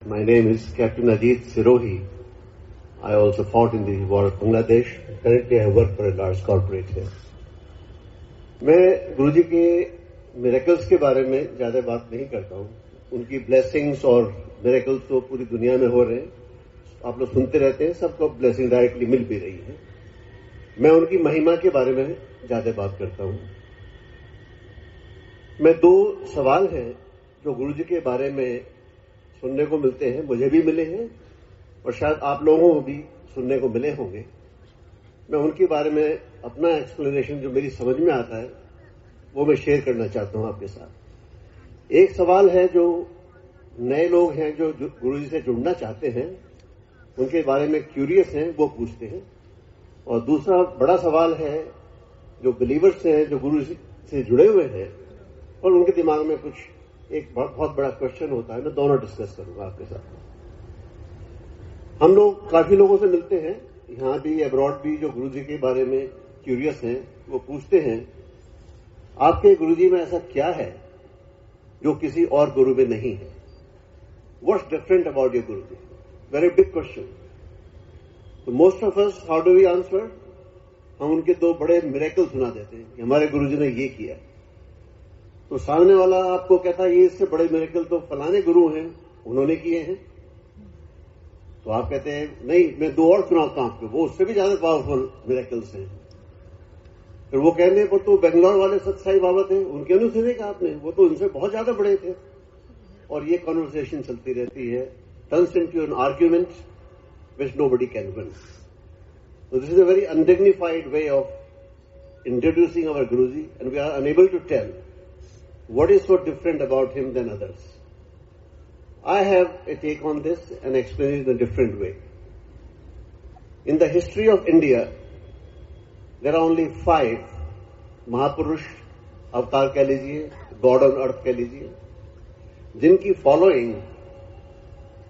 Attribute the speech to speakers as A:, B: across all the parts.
A: My name is Captain Ajit Sirohi. I also fought in the war of Bangladesh. Currently, I work for a large corporate here. मैं गुरुजी के miracles के बारे में ज्यादा बात नहीं करता हूं. उनकी ब्लेसिंग्स और मिरेकल्स तो पूरी दुनिया में हो रहे हैं. आप लोग सुनते रहते हैं, सबको ब्लेसिंग डायरेक्टली मिल भी रही है. मैं उनकी महिमा के बारे में ज्यादा बात करता हूं. मैं दो सवाल हैं जो गुरुजी के बारे में सुनने को मिलते हैं, मुझे भी मिले हैं और शायद आप लोगों को भी सुनने को मिले होंगे. मैं उनके बारे में अपना एक्सप्लेनेशन जो मेरी समझ में आता है वो मैं शेयर करना चाहता हूं आपके साथ. एक सवाल है जो नए लोग हैं जो गुरुजी से जुड़ना चाहते हैं, उनके बारे में क्यूरियस हैं, वो पूछते हैं. और दूसरा बड़ा सवाल है जो बिलीवर्स हैं, जो गुरुजी से जुड़े हुए हैं और उनके दिमाग में कुछ एक बहुत बड़ा क्वेश्चन होता है. मैं दोनों डिस्कस करूंगा आपके साथ. हम लोग काफी लोगों से मिलते हैं, यहां भी अब्रॉड भी, जो गुरुजी के बारे में क्यूरियस हैं. वो पूछते हैं आपके गुरुजी में ऐसा क्या है जो किसी और गुरु में नहीं है. What's different about your Guruji? Very big question. तो most of us, how do we answer? हम उनके दो बड़े मिरेकल सुना देते हैं कि हमारे गुरुजी ने ये किया. तो सामने वाला आपको कहता है ये इससे बड़े मिरेकल तो फलाने गुरु हैं, उन्होंने किए हैं. तो आप कहते हैं नहीं, मैं दो और सुनाता हूं आपको, वो उससे भी ज्यादा पावरफुल मिरेकल्स हैं. फिर वो कहने पर तो बेंगलोर वाले सत साई बाबा थे, उनके नहीं सुने का आपने, वो तो उनसे बहुत ज्यादा बड़े थे. और ये कॉन्वर्सेशन चलती रहती है, turns into an argument which nobody can win. So this is a very undignified way of introducing our Guruji, and we are unable to tell what is so different about him than others. I have a take on this and explain it in a different way. In the history of India, there are only 5 Mahapurush, अवतार कह लीजिए, God on earth कह लीजिए, जिनकी following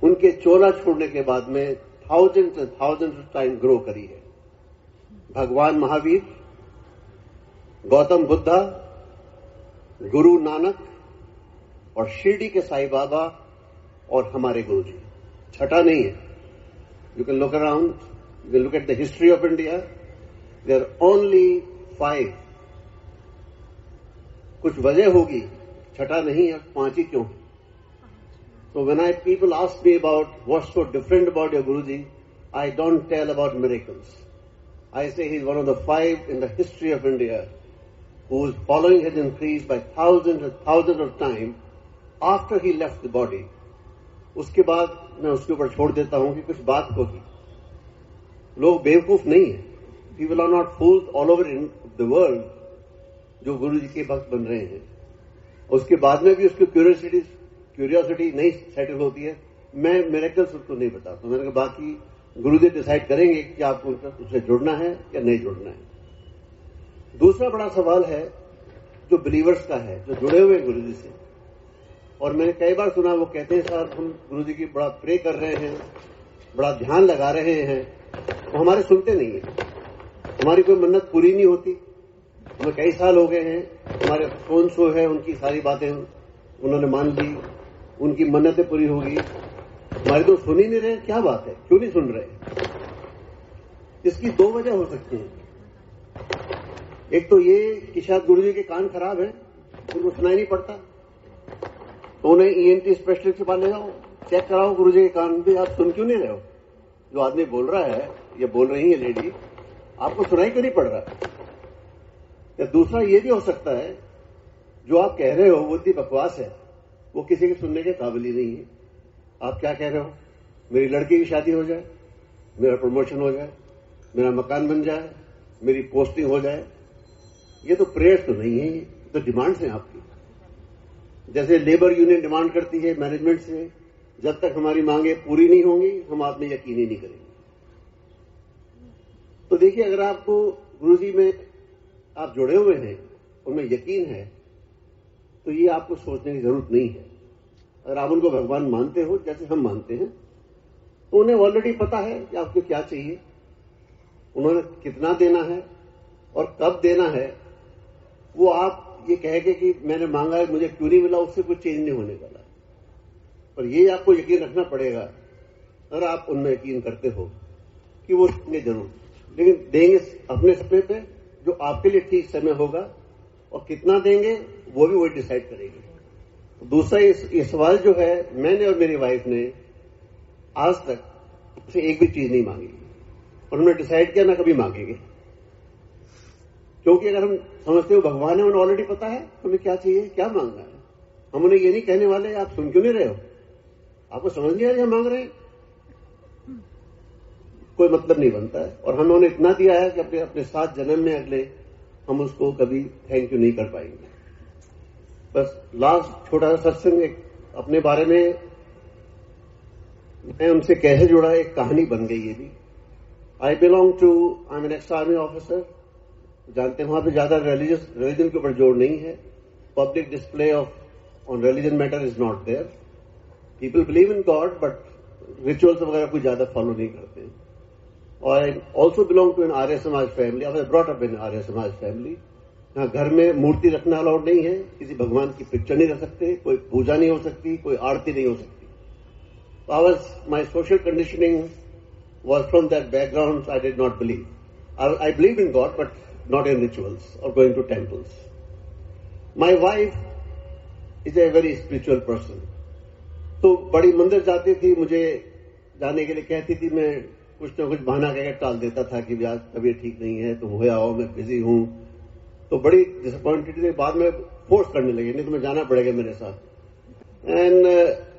A: उनके चोला छोड़ने के बाद में thousands and thousands of time grow करी है. भगवान महावीर, गौतम बुद्धा, गुरु नानक और शिरडी के साईं बाबा और हमारे गुरुजी. छठा नहीं है. You can look around, you can look at the history of India, there only 5. कुछ वजह होगी, छठा नहीं है, 5 ही क्यों? So when people ask me about what's so different about your Guruji, I don't tell about miracles. I say he's one of the 5 in the history of India whose following has increased by thousands and thousands of times after he left the body. उसके बाद मैं उसके ऊपर छोड़ देता हूं कि कुछ बात होगी. लोग बेवकूफ नहीं है. People are not fools all over in the world जो गुरुजी के भक्त बन रहे हैं. उसके बाद में भी उसकी क्यूरियोसिटी नहीं सेटल होती है. मैं मिरेकल्स उसको नहीं बताता. मैंने कहा बाकी गुरुजी डिसाइड करेंगे कि आपको उससे जुड़ना है या नहीं जुड़ना है. दूसरा बड़ा सवाल है जो बिलीवर्स का है, जो जुड़े हुए गुरुजी से. और मैंने कई बार सुना, वो कहते हैं साहब हम गुरुजी की बड़ा प्रे कर रहे हैं, बड़ा ध्यान लगा रहे हैं, वो हमारे सुनते नहीं है. हमारी कोई मन्नत पूरी नहीं होती. हमें कई साल हो गए हैं, हमारे फोन शो है, उनकी सारी बातें उन्होंने मान ली, उनकी मन्नतें पूरी होगी, हमारी तो सुन ही नहीं रहे. क्या बात है, क्यों नहीं सुन रहे? इसकी 2 वजह हो सकती हैं. एक तो ये कि शायद गुरुजी के कान खराब है, उनको सुनाई नहीं पड़ता. तो उन्हें ENT स्पेशलिस्ट के पास ले जाओ, चेक कराओ गुरुजी के कान भी, आप सुन क्यों नहीं रहे हो? जो आदमी बोल रहा है, ये बोल रही है लेडी, आपको सुनाई क्यों नहीं पड़ रहा? या दूसरा ये भी हो सकता है जो आप कह रहे हो वो इतनी बकवास है, वो किसी के सुनने के काबिल ही नहीं है. आप क्या कह रहे हो? मेरी लड़की की शादी हो जाए, मेरा प्रमोशन हो जाए, मेरा मकान बन जाए, मेरी पोस्टिंग हो जाए. ये तो प्रेयर्स तो नहीं है, ये तो डिमांड्स हैं आपकी. जैसे लेबर यूनियन डिमांड करती है मैनेजमेंट से, जब तक हमारी मांगे पूरी नहीं होंगी हम आप में यकीन ही नहीं करेंगे. तो देखिए, अगर आपको गुरुजी में आप जुड़े हुए हैं, उनमें यकीन है, तो ये आपको सोचने की जरूरत नहीं है. अगर आप उनको भगवान मानते हो जैसे हम मानते हैं, तो उन्हें ऑलरेडी पता है कि आपको क्या चाहिए, उन्होंने कितना देना है और कब देना है. वो आप ये कहेंगे कि मैंने मांगा है, मुझे क्यों नहीं मिला, उससे कुछ चेंज नहीं होने वाला. पर ये आपको यकीन रखना पड़ेगा, अगर आप उनमें यकीन करते हो कि वो देंगे जरूर, लेकिन देंगे अपने समय पे जो आपके लिए ठीक समय होगा, और कितना देंगे वो भी वही डिसाइड करेंगे। दूसरा ये सवाल जो है, मैंने और मेरी वाइफ ने आज तक उसे एक भी चीज नहीं मांगी, और उन्होंने डिसाइड किया ना कभी मांगेंगे, क्योंकि अगर हम समझते हो भगवान है, उन्हें ऑलरेडी पता है हमें क्या चाहिए, क्या मांगना है। हम उन्हें ये नहीं कहने वाले आप सुन क्यों नहीं रहे हो, आपको समझ नहीं आ रही हम मांग रहे हैं, कोई मतलब नहीं बनता है। और हमें उन्हें इतना दिया है कि अपने अपने 7 जन्म में अगले हम उसको कभी थैंक यू नहीं कर पाएंगे। बस लास्ट छोटा सा सत्संग एक अपने बारे में मैं उनसे कैसे जुड़ा, एक कहानी बन गई ये भी। I am an ex army officer. जानते हैं वहां पे ज्यादा रिलीजन के ऊपर जोर नहीं है, public display of on religion matter is not there. People believe in God but rituals वगैरह कोई ज्यादा फॉलो नहीं करते। और I also belong to an Arya Samaj family. I was brought up in Arya Samaj family. यहाँ घर में मूर्ति रखना अलाउड नहीं है, किसी भगवान की पिक्चर नहीं रख सकते, कोई पूजा नहीं हो सकती, कोई आरती नहीं हो सकती। My social conditioning was from that background. I did not believe. I believe in God but not in rituals or going to temples. My wife is a very spiritual person. तो बड़ी मंदिर जाती थी, मुझे जाने के लिए कहती थी, मैं कुछ ना कुछ बहाना कहकर टाल देता था कि आज तबीयत ठीक नहीं है, तुम हो आओ, मैं बिजी हूं। तो बड़ी डिसअपॉइंटेड थी, बाद में फोर्स करने लगी, नहीं तुम्हें जाना पड़ेगा मेरे साथ। And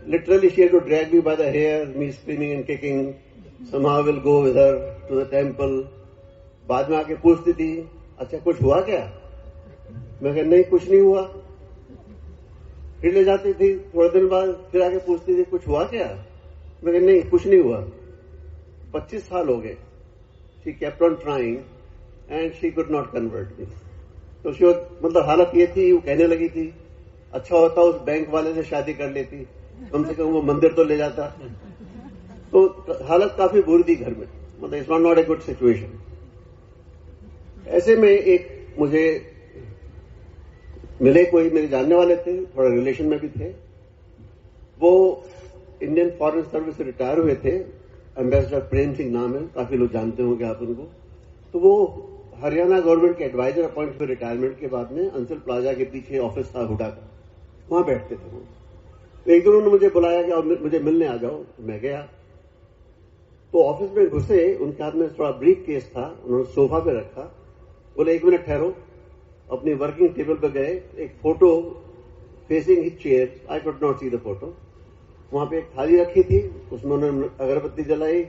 A: literally she had to drag me by the hair, me screaming and kicking, somehow will go with her to the temple. बाद में आके पूछती थी, अच्छा कुछ हुआ क्या? मैं कहा नहीं कुछ नहीं हुआ। फिर ले जाती थी, थोड़े दिन बाद फिर आके पूछती थी कुछ हुआ क्या? मैं कहा नहीं कुछ नहीं हुआ। 25 साल हो गए। She kept on trying and she could not convert me. तो मतलब हालत ये थी, वो कहने लगी थी अच्छा होता उस बैंक वाले से शादी कर लेती, कम से कम वो मंदिर तो ले जाता। तो हालत काफी बुरी थी घर में, मतलब it's not a good situation. ऐसे में एक मुझे मिले, कोई मेरे जानने वाले थे, थोड़ा रिलेशन में भी थे। वो इंडियन फॉरेन सर्विस से रिटायर हुए थे, एम्बेसडर प्रेम सिंह नाम है, काफी लोग जानते होंगे आप उनको। तो वो हरियाणा गवर्नमेंट के एडवाइजर अपॉइंट हुए रिटायरमेंट के बाद में, अंसल प्लाजा के पीछे ऑफिस था हुडा का, वहां बैठते थे वो। तो एक दिन उन्होंने मुझे बुलाया कि आप मुझे मिलने आ जाओ। मैं गया तो ऑफिस में घुसे, उनके हाथ में थोड़ा ब्रीफ केस था, उन्होंने सोफा पे रखा। बोले 1 मिनट ठहरो। अपनी वर्किंग टेबल पे गए, एक photo facing his chair, I could not see the photo. वहां पे एक थाली रखी थी, उसमें उन्होंने अगरबत्ती जलाई,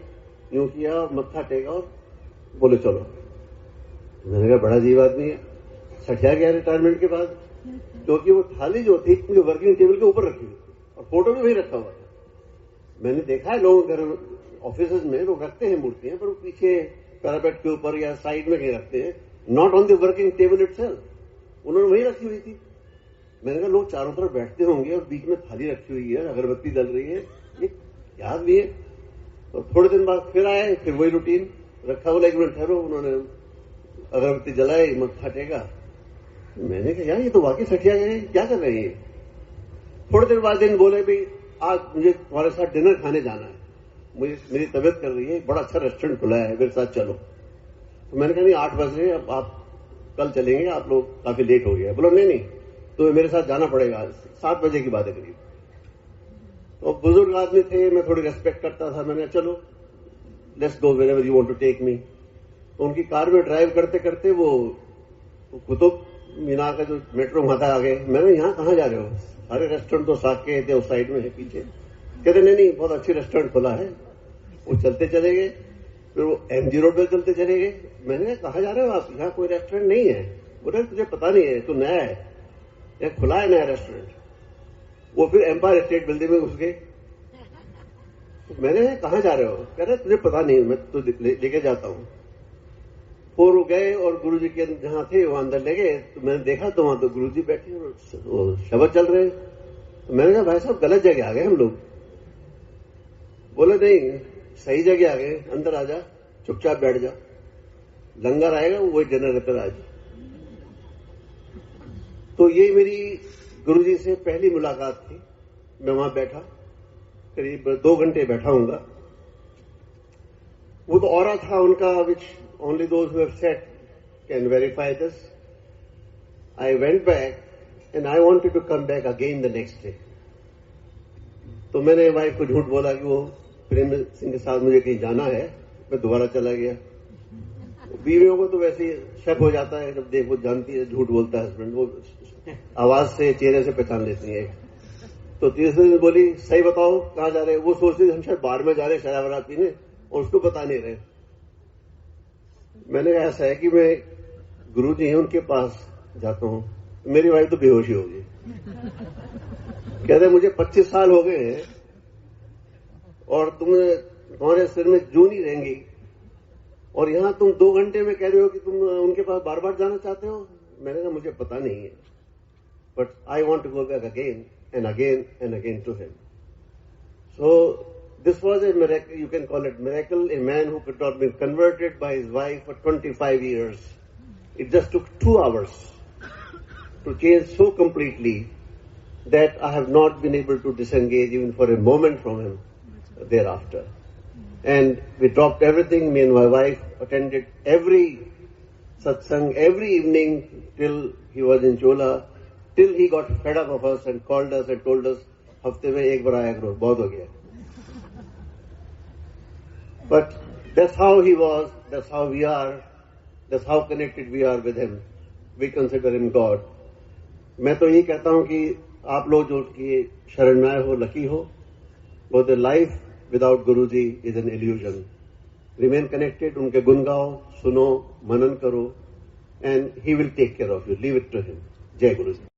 A: यूं किया, मत्था टेका और बोले चलो। मैंने कहा बड़ा अजीब आदमी है, सठिया गया रिटायरमेंट के बाद, क्योंकि वो थाली जो थी मुझे वर्किंग टेबल के ऊपर रखी हुई और फोटो भी वही रखा हुआ था। मैंने देखा है लोग घर ऑफिस में लोग रखते हैं मूर्तियां, पर वो पीछे पैरापेट के ऊपर या साइड में कहीं रखते हैं, not on the working table itself. उन्होंने वही रखी हुई थी। मैंने कहा लोग चारों तरफ बैठते होंगे और बीच में थाली रखी हुई है, अगरबत्ती जल रही है, ये क्या भी है? तो थोड़े दिन बाद फिर आए, फिर वही रूटीन रखा। बोला 1 मिनट ठहरो। उन्होंने अगरबत्ती जलाई, मत्था टेका। मैंने कहा यार ये तो वाकई सठिया गए, क्या कर रहे हैं? थोड़े देर बाद दिन बोले भी आज मुझे तुम्हारे साथ डिनर खाने जाना है, मुझे मेरी तबीयत कर रही है, बड़ा अच्छा रेस्टोरेंट खुला है, मेरे साथ चलो। तो मैंने कहा नहीं 8 बज रहे, अब आप कल चलेंगे, आप लोग काफी लेट हो गया। बोलो नहीं तो मेरे साथ जाना पड़ेगा, 7 बजे की बात है करीब। तो बुजुर्ग आदमी थे, मैं थोड़ी रेस्पेक्ट करता था। मैंने चलो let's go wherever you want to take me. तो उनकी कार में ड्राइव करते करते वो कुतुब मीनार का जो मेट्रो वहां था आ गए। मैंने यहाँ कहाँ जा रहे हो? सारे रेस्टोरेंट तो साके थे उस साइड में है पीछे। कहते नहीं बहुत अच्छी रेस्टोरेंट खुला है। वो चलते चले गए, फिर वो एमजी रोड पर चलते चले गए। मैंने कहा कहाँ जा रहे हो आप? यहाँ कोई रेस्टोरेंट नहीं है। बोले तुझे पता नहीं है, तू नया है, यह खुला है नया रेस्टोरेंट। वो फिर एम्पायर स्टेट बिल्डिंग में घुस गए। मैंने कहाँ जा रहे हो? कह रहे तुझे पता नहीं, मैं तो लेके जाता हूँ। फिर वो गए और गुरुजी के जहां थे वहां अंदर ले गए। तो मैंने देखा तो वहां तो गुरुजी बैठे और शब्द चल रहे। तो मैंने कहा भाई साहब गलत जगह आ गए हम लोग। बोले नहीं सही जगह आ गए, अंदर आ जा, चुपचाप बैठ जा, लंगर आएगा वही डिनर लेकर आ जा। तो ये मेरी गुरुजी से पहली मुलाकात थी। मैं वहां बैठा करीब 2 घंटे बैठा हूंगा। वो तो ऑरा था उनका, which only those who have set can verify this. I went back and I wanted to come back again the next day. तो मैंने वाइफ को झूठ बोला कि वो प्रेम सिंह के साथ मुझे कहीं जाना है, मैं दोबारा चला गया। बीवियों को तो वैसे ही शक हो जाता है, जब देखो जानती है झूठ बोलता है हस्बैंड, वो आवाज से चेहरे से पहचान लेती है। तो तीसरे दिन बोली सही बताओ कहाँ जा रहे हैं। वो सोचते हम शायद बार में जा रहे शराब वराब पीने और उसको बता नहीं रहे। मैंने कहा ऐसा है कि मैं गुरुजी हैं उनके पास जाता हूं। मेरी वाइफ तो बेहोश ही होगी। कहते मुझे 25 साल हो गए हैं और तुम्हारे सिर में जूं नहीं रहेंगी और यहां तुम 2 घंटे में कह रहे हो कि तुम उनके पास बार बार जाना चाहते हो। मैंने कहा मुझे पता नहीं है, but I want to go back again and again to him. So this was a miracle, you can call it miracle, a man who could not be converted by his wife for 25 years. It just took 2 hours to change so completely that I have not been able to disengage even for a moment from him thereafter. And we dropped everything, me and my wife attended every satsang, every evening till he was in Chola. Till he got fed up of us and called us and told us, हफ्ते में एक बार आया करो, बहुत हो गया। But that's how he was, that's how we are, that's how connected we are with him. We consider him God. मैं तो यही कहता हूं कि आप लोग जो उसकी शरण में आए हो, लकी हो। But the life without Guruji is an illusion. Remain connected, उनके गुण गाओ, सुनो, मनन करो, and he will take care of you. Leave it to him. जय गुरु जी।